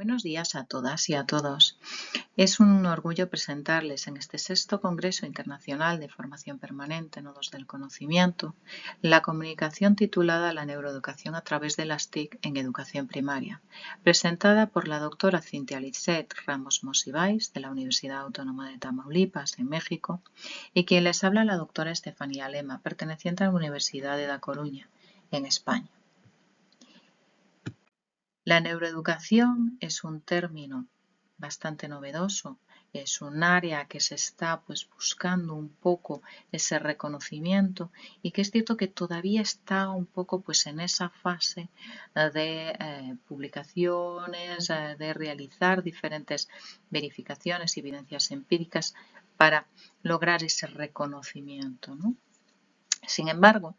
Buenos días a todas y a todos. Es un orgullo presentarles en este sexto Congreso Internacional de Formación Permanente Nodos del Conocimiento la comunicación titulada La neuroeducación a través de las TIC en educación primaria, presentada por la doctora Cintia Lisset Ramos Monsiváis de la Universidad Autónoma de Tamaulipas, en México, y quien les habla la doctora Estefanía Lema, perteneciente a la Universidad de Da Coruña, en España. La neuroeducación es un término bastante novedoso, es un área que se está buscando un poco ese reconocimiento y que es cierto que todavía está un poco en esa fase de publicaciones, de realizar diferentes verificaciones y evidencias empíricas para lograr ese reconocimiento, ¿no? Sin embargo,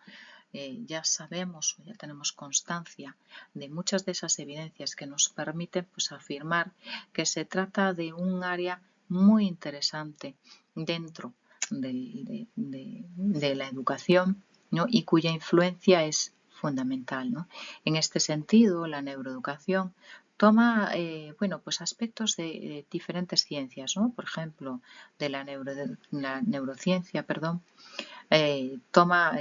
ya sabemos o ya tenemos constancia de muchas de esas evidencias que nos permiten afirmar que se trata de un área muy interesante dentro de la educación, ¿no? Y cuya influencia es fundamental, ¿no? En este sentido, la neuroeducación toma aspectos de diferentes ciencias, ¿no? Por ejemplo, de la neurociencia, toma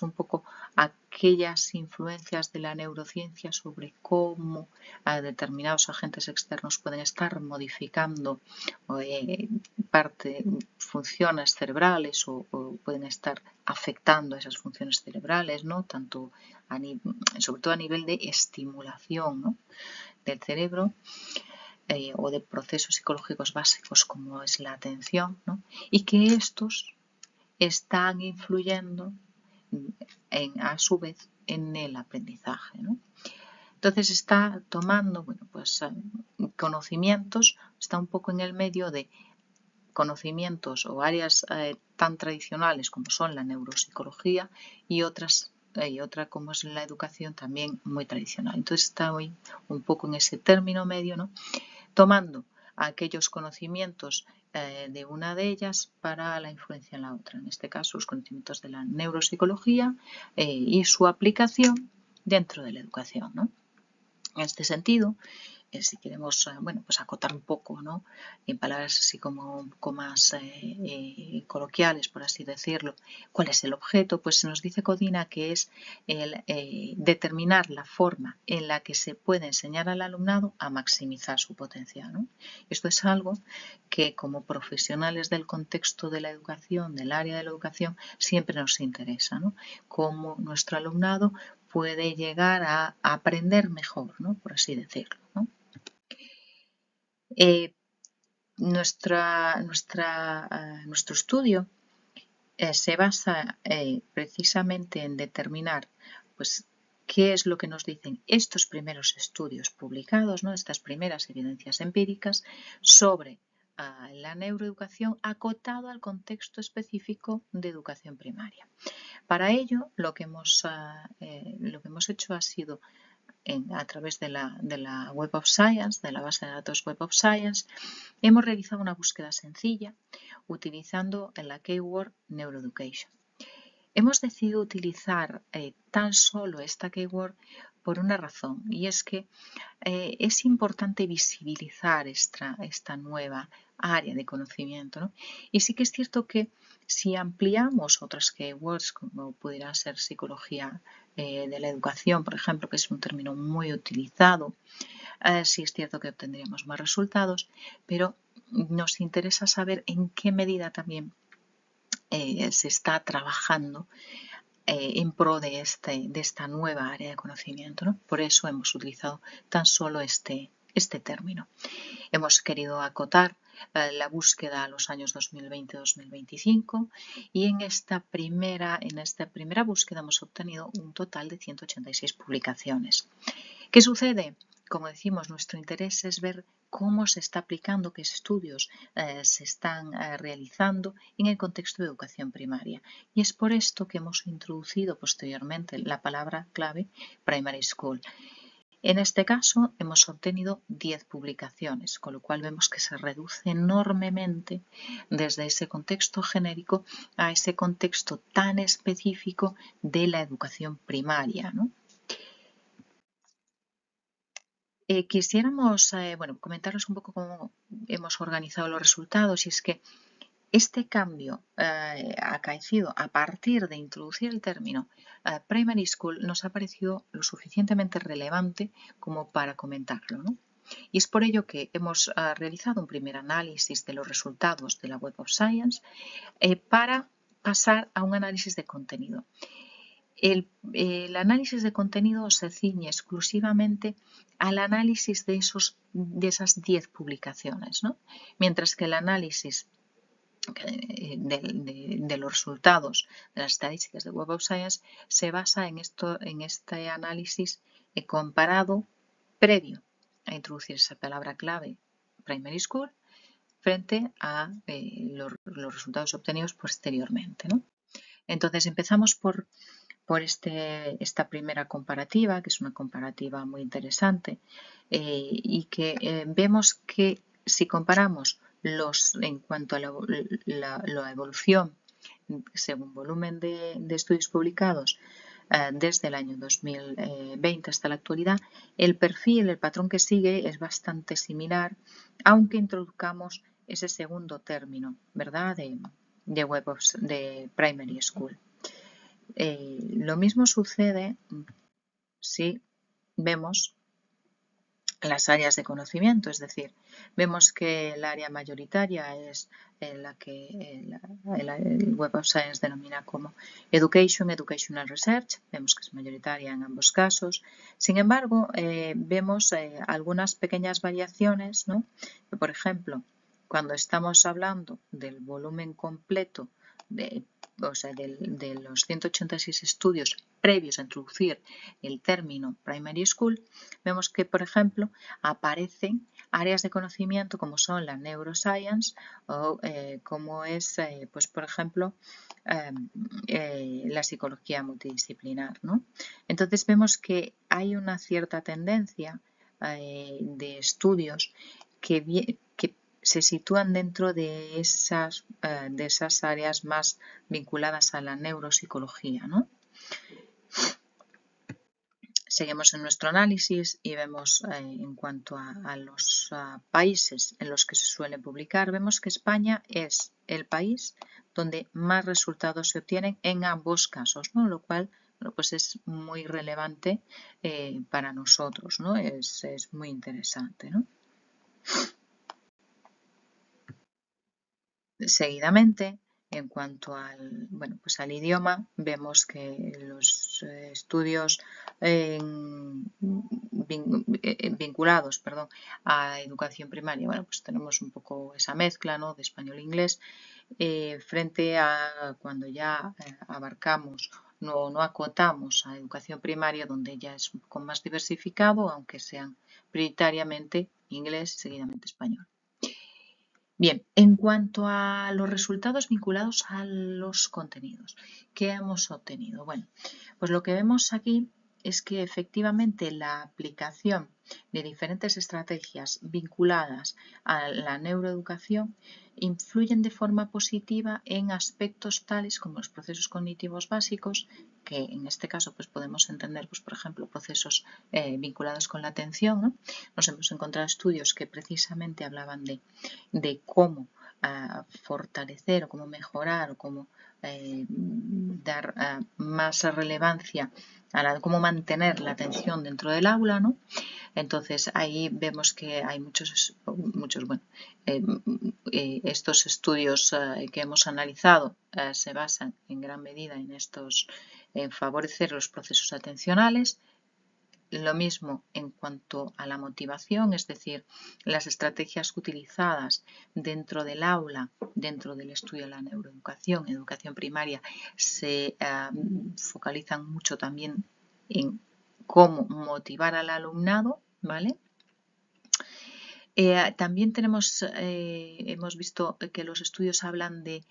un poco aquellas influencias de la neurociencia sobre cómo determinados agentes externos pueden estar modificando funciones cerebrales o pueden estar afectando esas funciones cerebrales, ¿no? Tanto sobre todo a nivel de estimulación, ¿no? Del cerebro o de procesos psicológicos básicos como es la atención, ¿no? Y que estos están influyendo a su vez en el aprendizaje, ¿no? Entonces está tomando conocimientos, está un poco en el medio de conocimientos o áreas tan tradicionales como son la neuropsicología y otra como es la educación también muy tradicional. Entonces está hoy un poco en ese término medio, ¿no? Tomando aquellos conocimientos de una de ellas para la influencia en la otra. En este caso, los conocimientos de la neuropsicología y su aplicación dentro de la educación, ¿no? En este sentido, si queremos acotar un poco, ¿no? En palabras así como un poco más coloquiales, por así decirlo, ¿cuál es el objeto? Pues se nos dice Codina que es el determinar la forma en la que se puede enseñar al alumnado a maximizar su potencial, ¿no? Esto es algo que como profesionales del contexto de la educación, del área de la educación, siempre nos interesa, ¿no? Cómo nuestro alumnado puede llegar a aprender mejor, ¿no? Por así decirlo, ¿no? Nuestro estudio se basa precisamente en determinar qué es lo que nos dicen estos primeros estudios publicados, ¿no? Estas primeras evidencias empíricas sobre la neuroeducación acotado al contexto específico de educación primaria. Para ello, lo que hemos hecho ha sido a través de la Web of Science, de la base de datos Web of Science, hemos realizado una búsqueda sencilla utilizando la keyword Neuroeducation. Hemos decidido utilizar tan solo esta keyword por una razón, y es que es importante visibilizar esta nueva área de conocimiento, ¿no? Y sí que es cierto que si ampliamos otras keywords, como pudiera ser psicología de la educación, por ejemplo, que es un término muy utilizado, sí es cierto que obtendríamos más resultados, pero nos interesa saber en qué medida también se está trabajando en pro de esta nueva área de conocimiento, ¿no? Por eso hemos utilizado tan solo este término. Hemos querido acotar la búsqueda a los años 2020-2025 y en esta primera búsqueda hemos obtenido un total de 186 publicaciones. ¿Qué sucede? Como decimos, nuestro interés es ver cómo se está aplicando, qué estudios se están realizando en el contexto de educación primaria. Y es por esto que hemos introducido posteriormente la palabra clave Primary School. En este caso hemos obtenido 10 publicaciones, con lo cual vemos que se reduce enormemente desde ese contexto genérico a ese contexto tan específico de la educación primaria, ¿no? Quisiéramos comentaros un poco cómo hemos organizado los resultados, y es que este cambio acaecido a partir de introducir el término primary school nos ha parecido lo suficientemente relevante como para comentarlo, ¿no? Y es por ello que hemos realizado un primer análisis de los resultados de la Web of Science para pasar a un análisis de contenido. El análisis de contenido se ciñe exclusivamente al análisis de esas 10 publicaciones, ¿no? Mientras que el análisis de los resultados de las estadísticas de Web of Science se basa en este análisis comparado previo a introducir esa palabra clave primary school frente a los resultados obtenidos posteriormente, ¿no? Entonces empezamos por esta primera comparativa, que es una comparativa muy interesante, y que vemos que si comparamos en cuanto a la evolución según volumen de estudios publicados desde el año 2020 hasta la actualidad, el perfil, el patrón que sigue es bastante similar, aunque introduzcamos ese segundo término, ¿verdad?, de primary school. Lo mismo sucede si vemos las áreas de conocimiento, es decir, vemos que el área mayoritaria es la que el Web of Science denomina como Educational Research, vemos que es mayoritaria en ambos casos. Sin embargo, vemos algunas pequeñas variaciones, ¿no? Por ejemplo, cuando estamos hablando del volumen completo de los 186 estudios previos a introducir el término primary school, vemos que, por ejemplo, aparecen áreas de conocimiento como son la neuroscience o como es, pues, por ejemplo, la psicología multidisciplinar, ¿no? Entonces vemos que hay una cierta tendencia de estudios que se sitúan dentro de esas áreas más vinculadas a la neuropsicología, ¿no? Seguimos en nuestro análisis y vemos en cuanto a los países en los que se suele publicar, vemos que España es el país donde más resultados se obtienen en ambos casos, ¿no? Lo cual, pues es muy relevante para nosotros, ¿no? Es muy interesante, ¿no? Seguidamente, en cuanto al idioma, vemos que los estudios vinculados a educación primaria, pues tenemos un poco esa mezcla, ¿no?, de español e inglés, frente a cuando ya abarcamos, no acotamos a educación primaria, donde ya es un poco más diversificado, aunque sean prioritariamente inglés y seguidamente español. Bien, en cuanto a los resultados vinculados a los contenidos, ¿qué hemos obtenido? Bueno, pues lo que vemos aquí es que efectivamente la aplicación de diferentes estrategias vinculadas a la neuroeducación influyen de forma positiva en aspectos tales como los procesos cognitivos básicos, que en este caso pues podemos entender, pues, por ejemplo, procesos vinculados con la atención, ¿no? Nos hemos encontrado estudios que precisamente hablaban de cómo fortalecer o cómo mejorar o cómo dar más relevancia a cómo mantener la atención dentro del aula, ¿no? Entonces ahí vemos que hay estos estudios que hemos analizado se basan en gran medida en favorecer los procesos atencionales. Lo mismo en cuanto a la motivación, es decir, las estrategias utilizadas dentro del aula, dentro del estudio de la neuroeducación, educación primaria, se focalizan mucho también en cómo motivar al alumnado, ¿vale? También hemos visto que los estudios hablan de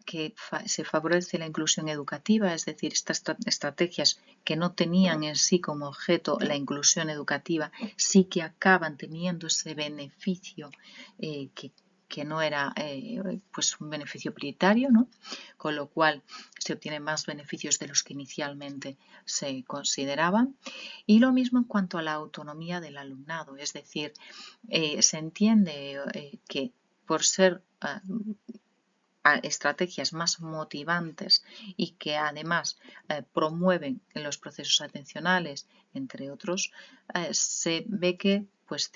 que se favorece la inclusión educativa, es decir, estas estrategias que no tenían en sí como objeto la inclusión educativa, sí que acaban teniendo ese beneficio que que no era pues un beneficio prioritario, ¿no? Con lo cual se obtienen más beneficios de los que inicialmente se consideraban. Y lo mismo en cuanto a la autonomía del alumnado, es decir, se entiende que por ser estrategias más motivantes y que además promueven los procesos atencionales, entre otros, se ve que pues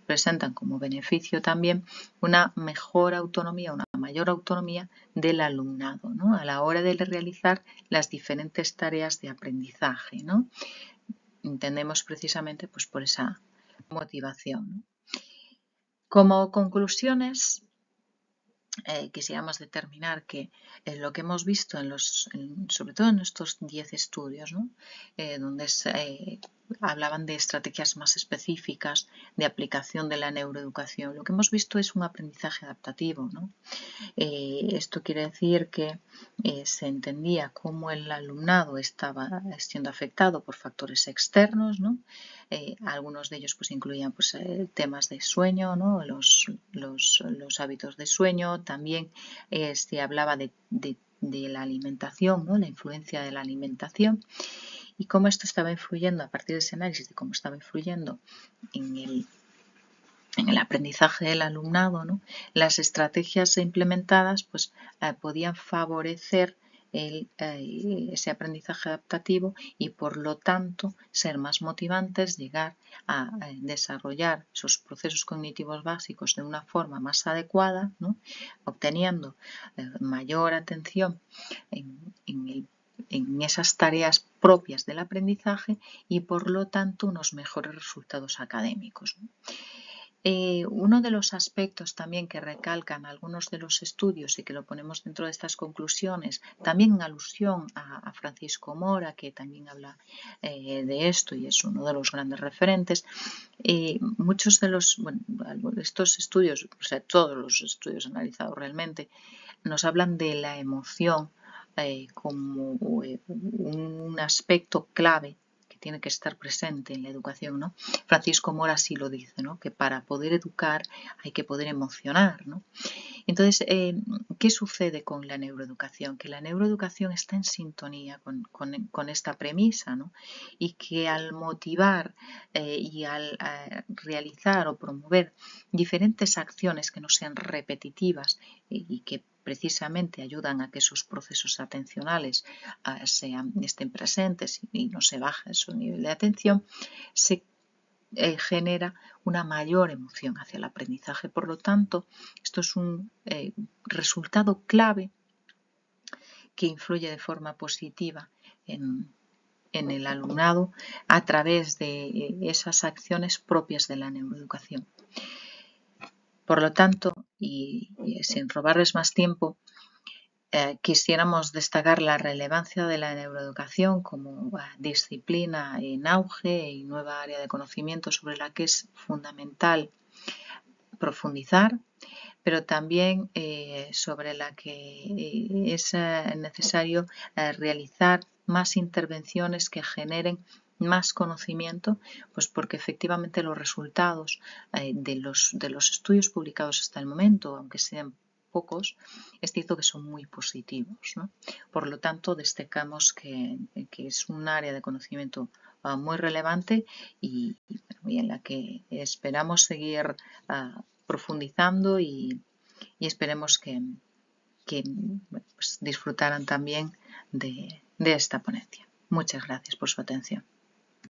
presentan como beneficio también una mejor autonomía, una mayor autonomía del alumnado, ¿no? A la hora de realizar las diferentes tareas de aprendizaje, ¿no? Entendemos precisamente pues, por esa motivación, ¿no? Como conclusiones, quisiéramos determinar que lo que hemos visto sobre todo en estos 10 estudios, ¿no? Donde hablaban de estrategias más específicas de aplicación de la neuroeducación, lo que hemos visto es un aprendizaje adaptativo, ¿no? Esto quiere decir que se entendía cómo el alumnado estaba siendo afectado por factores externos, ¿no? Algunos de ellos pues, incluían pues, temas de sueño, ¿no? los hábitos de sueño, también se hablaba de la alimentación, ¿no? La influencia de la alimentación y cómo esto estaba influyendo, a partir de ese análisis de cómo estaba influyendo en el aprendizaje del alumnado, ¿no? Las estrategias implementadas pues, podían favorecer ese aprendizaje adaptativo y por lo tanto ser más motivantes, llegar a desarrollar esos procesos cognitivos básicos de una forma más adecuada, ¿no? Obteniendo mayor atención en esas tareas propias del aprendizaje y por lo tanto unos mejores resultados académicos, ¿no? Uno de los aspectos también que recalcan algunos de los estudios y que lo ponemos dentro de estas conclusiones, también en alusión a Francisco Mora, que también habla de esto y es uno de los grandes referentes, muchos de estos estudios, o sea, todos los estudios analizados realmente, nos hablan de la emoción como un aspecto clave tiene que estar presente en la educación, ¿no? Francisco Mora sí lo dice, ¿no? Que para poder educar hay que poder emocionar, ¿no? Entonces, ¿qué sucede con la neuroeducación? Que la neuroeducación está en sintonía con esta premisa, ¿no? Y que al motivar y al realizar o promover diferentes acciones que no sean repetitivas y que precisamente ayudan a que esos procesos atencionales estén presentes y no se baje su nivel de atención, se genera una mayor emoción hacia el aprendizaje. Por lo tanto, esto es un resultado clave que influye de forma positiva en el alumnado a través de esas acciones propias de la neuroeducación. Por lo tanto, y sin robarles más tiempo, quisiéramos destacar la relevancia de la neuroeducación como disciplina en auge y nueva área de conocimiento sobre la que es fundamental profundizar, pero también sobre la que es necesario realizar más intervenciones que generen más conocimiento, pues porque efectivamente los resultados de los estudios publicados hasta el momento, aunque sean pocos, es cierto que son muy positivos, ¿no? Por lo tanto, destacamos que es un área de conocimiento muy relevante y en la que esperamos seguir profundizando y esperemos que pues, disfrutaran también de esta ponencia. Muchas gracias por su atención.